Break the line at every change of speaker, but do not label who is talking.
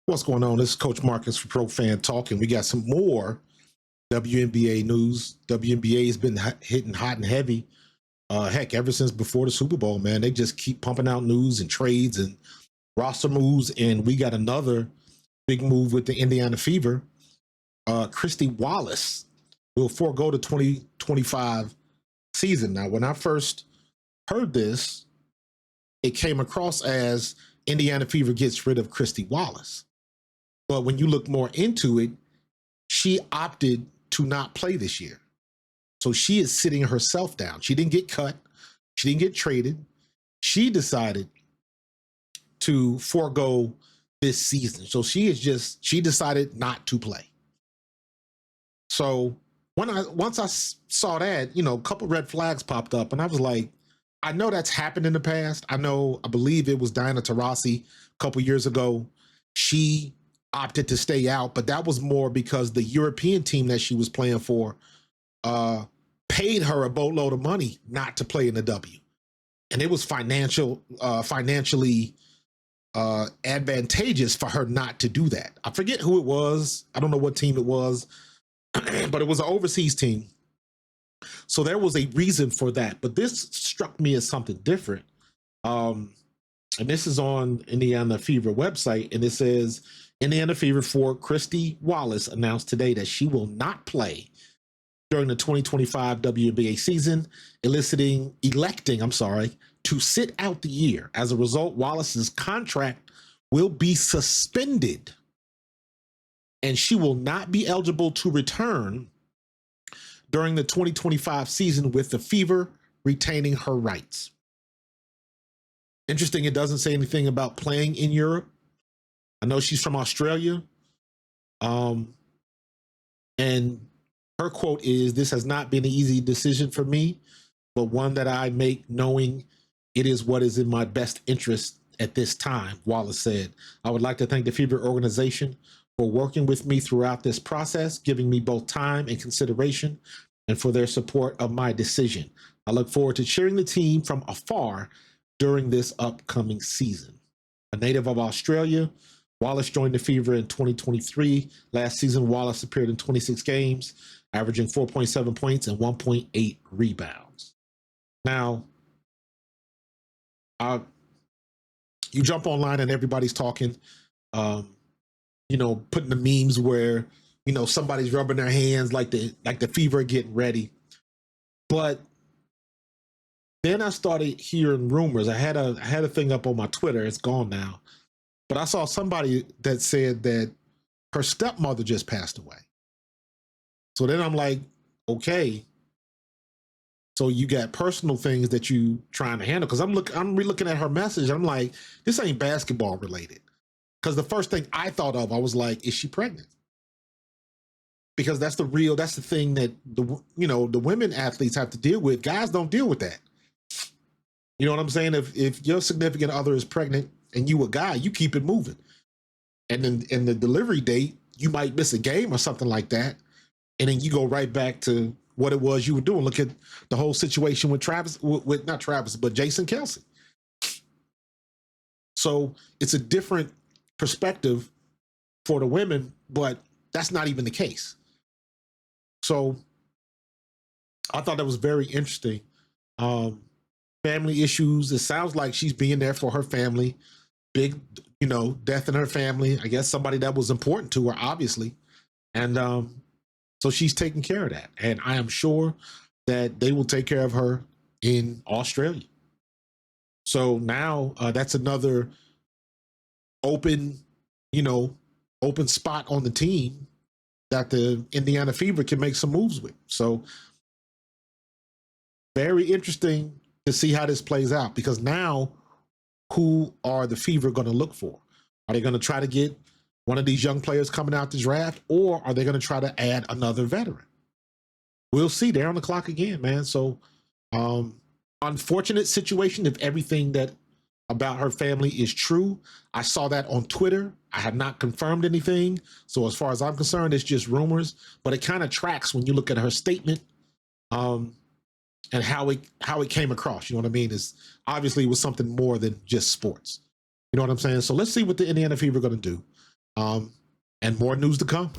What's going on? This is Coach Marcus for Pro Fan Talk, and we got some more WNBA news. WNBA has been hitting hot and heavy. Heck, ever since before the Super Bowl, man, they just keep pumping out news and trades and roster moves. And we got another big move with the Indiana Fever. Kristy Wallace will forego the 2025 season. Now, when I first heard this, it came across as Indiana Fever gets rid of Kristy Wallace. But when you look more into it, she opted to not play this year. So she is sitting herself down. She didn't get cut. She didn't get traded. She decided to forego this season. So she decided not to play. So once I saw that, a couple red flags popped up, and I was like, I know that's happened in the past. I believe it was Diana Taurasi a couple years ago. She opted to stay out, but that was more because the European team that she was playing for paid her a boatload of money not to play in the W. And it was financially advantageous for her not to do that. I forget who it was. I don't know what team it was, but it was an overseas team. So there was a reason for that. But this struck me as something different. And this is on Indiana Fever website, and it says Indiana Fever for Kristy Wallace announced today that she will not play during the 2025 WNBA season, electing to sit out the year. As a result, Wallace's contract will be suspended, and she will not be eligible to return during the 2025 season, with the Fever retaining her rights. Interesting, it doesn't say anything about playing in Europe. I know she's from Australia. And her quote is, "This has not been an easy decision for me, but one that I make knowing it is what is in my best interest at this time," Wallace said. "I would like to thank the Fever organization for working with me throughout this process, giving me both time and consideration, and for their support of my decision. I look forward to cheering the team from afar during this upcoming season." A native of Australia, Wallace joined the Fever in 2023. Last season, Wallace appeared in 26 games, averaging 4.7 points and 1.8 rebounds. Now, you jump online and everybody's talking, putting the memes where, somebody's rubbing their hands like the Fever getting ready. But then I started hearing rumors. I had a thing up on my Twitter. It's gone now. But I saw somebody that said that her stepmother just passed away. So then I'm like, okay. So you got personal things that you trying to handle. Because I'm re-looking at her message. And I'm like, this ain't basketball related. Because the first thing I thought of, I was like, is she pregnant? Because that's the thing that the women athletes have to deal with. Guys don't deal with that. You know what I'm saying? If your significant other is pregnant and you a guy, you keep it moving. And then in the delivery date, you might miss a game or something like that. And then you go right back to what it was you were doing. Look at the whole situation with not Travis, but Jason Kelce. So it's a different perspective for the women, but that's not even the case. So I thought that was very interesting. Family issues. It sounds like she's being there for her family. Big, death in her family. I guess somebody that was important to her, obviously. And so she's taking care of that. And I am sure that they will take care of her in Australia. So now that's another open spot on the team that the Indiana Fever can make some moves with. So very interesting to see how this plays out, because now who are the Fever going to look for? Are they going to try to get one of these young players coming out the draft, or are they going to try to add another veteran? We'll see. They're on the clock again, man. So unfortunate situation if everything that about her family is true. I saw that on Twitter. I have not confirmed anything. So as far as I'm concerned, it's just rumors, but it kind of tracks when you look at her statement and how it came across. You know what I mean? Is obviously it was something more than just sports. You know what I'm saying? So let's see what the Indiana Fever are going to do. And more news to come.